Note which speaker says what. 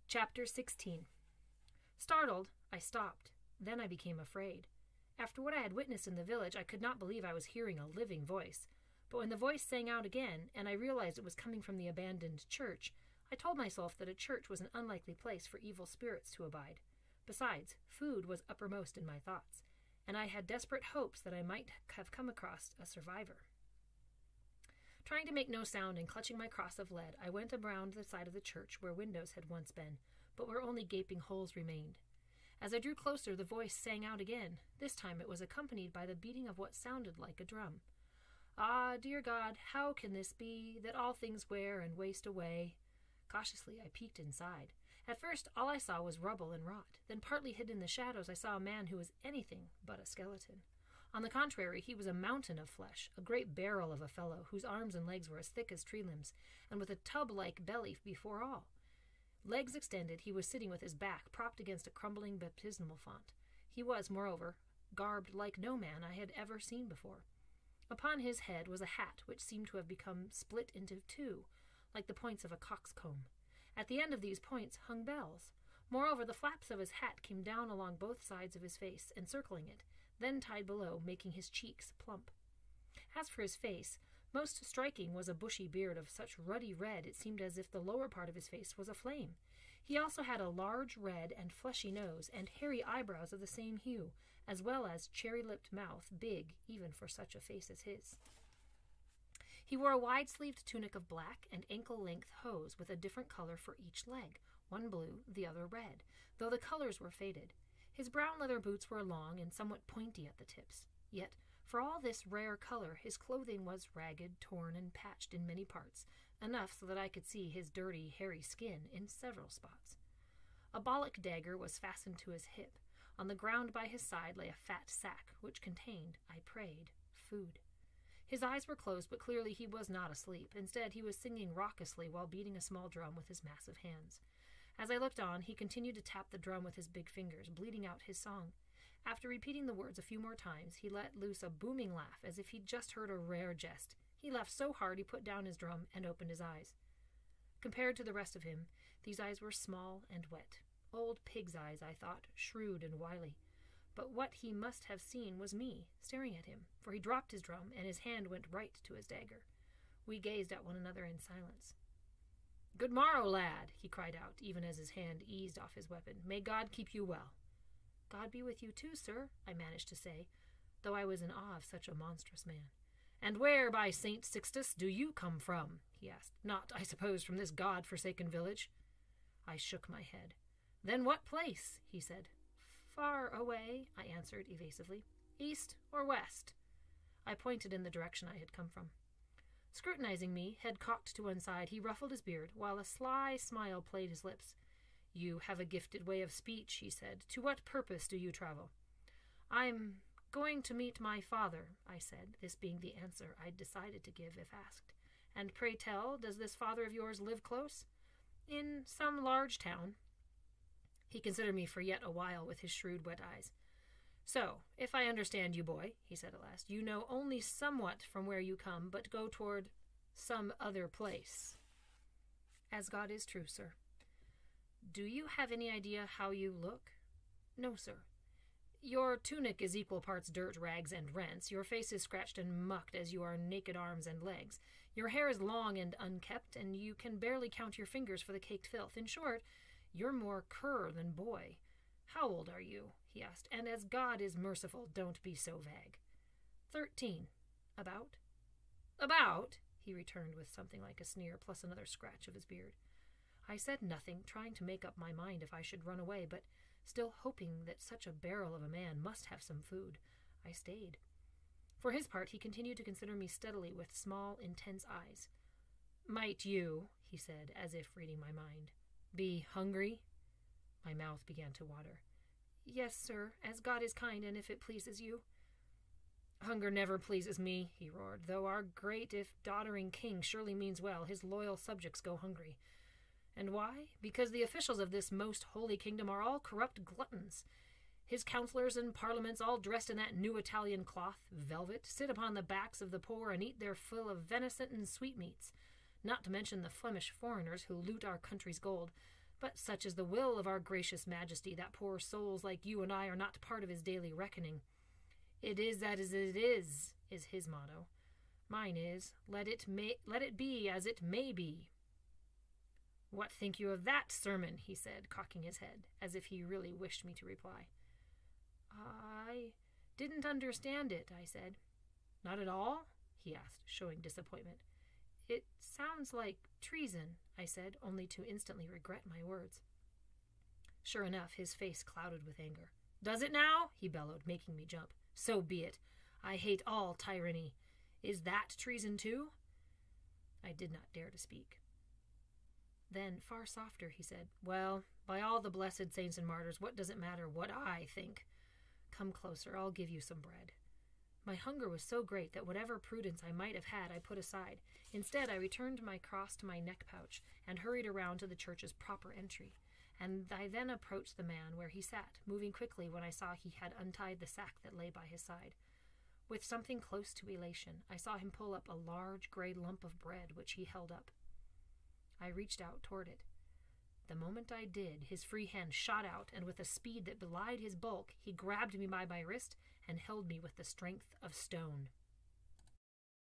Speaker 1: Chapter 16. Startled, I stopped. Then I became afraid. After what I had witnessed in the village, I could not believe I was hearing a living voice. But when the voice sang out again, and I realized it was coming from the abandoned church, I told myself that a church was an unlikely place for evil spirits to abide. Besides, food was uppermost in my thoughts, and I had desperate hopes that I might have come across a survivor. Trying to make no sound and clutching my cross of lead, I went around the side of the church where windows had once been, but where only gaping holes remained. As I drew closer, the voice sang out again. This time it was accompanied by the beating of what sounded like a drum. Ah, dear God, how can this be, that all things wear and waste away? Cautiously I peeked inside. At first all I saw was rubble and rot. Then partly hidden in the shadows I saw a man who was anything but a skeleton. On the contrary, he was a mountain of flesh, a great barrel of a fellow, whose arms and legs were as thick as tree limbs, and with a tub-like belly before all. Legs extended, he was sitting with his back propped against a crumbling baptismal font. He was, moreover, garbed like no man I had ever seen before. Upon his head was a hat which seemed to have become split into two, like the points of a coxcomb. At the end of these points hung bells. Moreover, the flaps of his hat came down along both sides of his face, encircling it, then tied below, making his cheeks plump. As for his face, most striking was a bushy beard of such ruddy red it seemed as if the lower part of his face was aflame. He also had a large red and fleshy nose, and hairy eyebrows of the same hue, as well as cherry-lipped mouth, big even for such a face as his. He wore a wide-sleeved tunic of black and ankle-length hose with a different color for each leg, one blue, the other red, though the colors were faded. His brown leather boots were long and somewhat pointy at the tips. Yet, for all this rare color, his clothing was ragged, torn, and patched in many parts, enough so that I could see his dirty, hairy skin in several spots. A ballock dagger was fastened to his hip. On the ground by his side lay a fat sack, which contained, I prayed, food. His eyes were closed, but clearly he was not asleep. Instead, he was singing raucously while beating a small drum with his massive hands. As I looked on, he continued to tap the drum with his big fingers, bleating out his song. After repeating the words a few more times, he let loose a booming laugh, as if he'd just heard a rare jest. He laughed so hard he put down his drum and opened his eyes. Compared to the rest of him, these eyes were small and wet. Old pig's eyes, I thought, shrewd and wily. But what he must have seen was me, staring at him, for he dropped his drum, and his hand went right to his dagger. We gazed at one another in silence. "Good morrow, lad," he cried out, even as his hand eased off his weapon. "May God keep you well." "God be with you too, sir," I managed to say, though I was in awe of such a monstrous man. "And where, by St. Sixtus, do you come from?" he asked. "Not, I suppose, from this God-forsaken village?" I shook my head. "Then what place?" he said. "Far away," I answered evasively. "East or west?" I pointed in the direction I had come from. Scrutinizing me, head cocked to one side, he ruffled his beard, while a sly smile played his lips. "You have a gifted way of speech," he said. "To what purpose do you travel?" "I'm going to meet my father," I said, this being the answer I'd decided to give if asked. "And pray tell, does this father of yours live close?" "In some large town." He considered me for yet a while with his shrewd, wet eyes. "So, if I understand you, boy," he said at last, "you know only somewhat from where you come, but go toward some other place." "As God is true, sir." "Do you have any idea how you look?" "No, sir." "Your tunic is equal parts dirt, rags, and rents. Your face is scratched and mucked as you are naked arms and legs. Your hair is long and unkempt, and you can barely count your fingers for the caked filth. In short, you're more cur than boy. How old are you?" he asked. "And as God is merciful, don't be so vague." 13. "About?" "About?" he returned with something like a sneer, plus another scratch of his beard. I said nothing, trying to make up my mind if I should run away, but still hoping that such a barrel of a man must have some food. I stayed. For his part, he continued to consider me steadily with small, intense eyes. "Might you," he said, as if reading my mind, "be hungry?" My mouth began to water. "Yes, sir, as God is kind, and if it pleases you." "Hunger never pleases me," he roared, "though our great, if doddering king surely means well, his loyal subjects go hungry. And why? Because the officials of this most holy kingdom are all corrupt gluttons. His councillors and parliaments, all dressed in that new Italian cloth, velvet, sit upon the backs of the poor and eat their fill of venison and sweetmeats, not to mention the Flemish foreigners who loot our country's gold. But such is the will of our gracious majesty that poor souls like you and I are not part of his daily reckoning. It is as it is his motto. Mine is, let it be as it may be. What think you of that sermon? He said, cocking his head, as if he really wished me to reply. I didn't understand it, I said. Not at all? He asked, showing disappointment. It sounds like treason, I said, only to instantly regret my words. Sure enough, his face clouded with anger. Does it now? He bellowed, making me jump. So be it. I hate all tyranny. Is that treason too? I did not dare to speak. Then, far softer, he said, Well, by all the blessed saints and martyrs, what does it matter what I think? Come closer, I'll give you some bread. My hunger was so great that whatever prudence I might have had I put aside. Instead, I returned my cross to my neck pouch and hurried around to the church's proper entry. And I then approached the man where he sat, moving quickly when I saw he had untied the sack that lay by his side. With something close to elation, I saw him pull up a large gray lump of bread which he held up. I reached out toward it. The moment I did, his free hand shot out, and with a speed that belied his bulk, he grabbed me by my wrist and held me with the strength of stone.